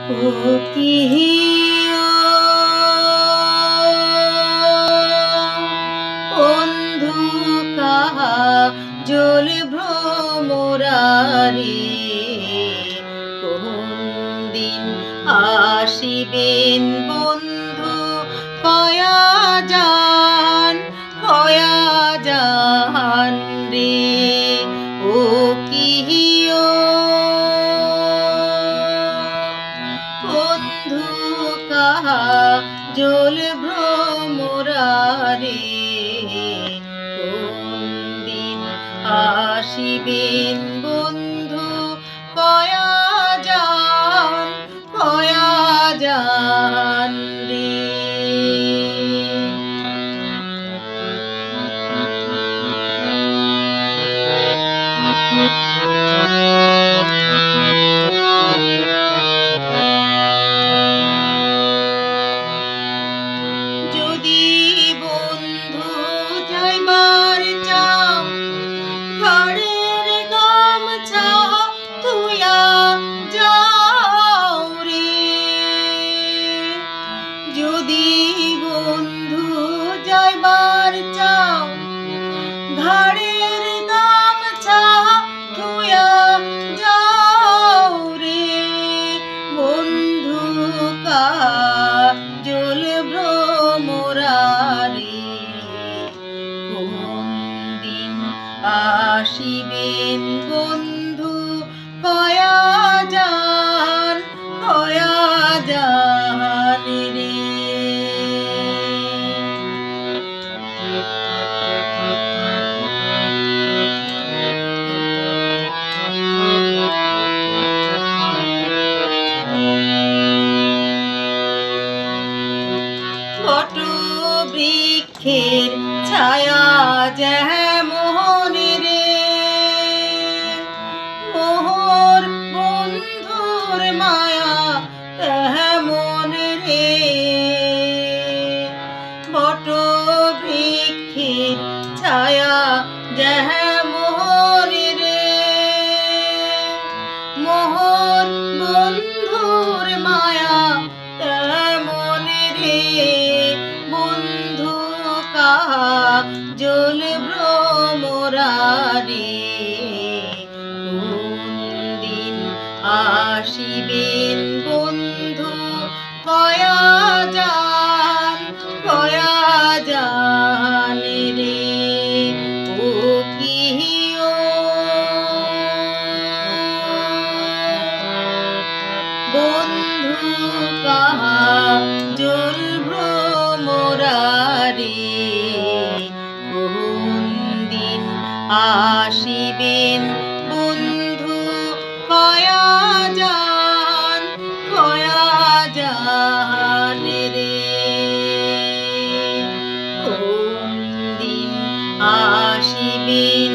কোকিল বন্ধু কাজল ভ্রমরারে কোন দিন আসিবেন বন্ধু কয়া যান রে ও কিহিও বন্ধু কাজল ভ্রমরারে কোন দিন আসিবেন বন্ধু কয়া যান রে। যদি বন্ধু যাইবার চাও ঘরের গামছা তুইয়া যাও রে, যদি বন্ধু যাইবার চাও ঘরের গামছা তুইয়া যাও রে, বন্ধু কাজল ভ্রমরারে কোন দিন আসিবেন বন্ধু কয়া যান রে। বট বৃক্ষের ছায়া যেমন রে মোহর বন্ধুর মায়া তেমন রে, বট বৃক্ষের ছায়া যেমন রে মোহর বন্ধুর মায়া তেমন রে, বন্ধু কাজল ভ্রমরারে কোন দিন আসিবেন বন্ধু কয়া যান রে ও কিহিও বন্ধু কাজল ভ্রমরারে কোন দিন আসিবেন বন্ধু কয়া যান রে, কোন দিন আসিবেন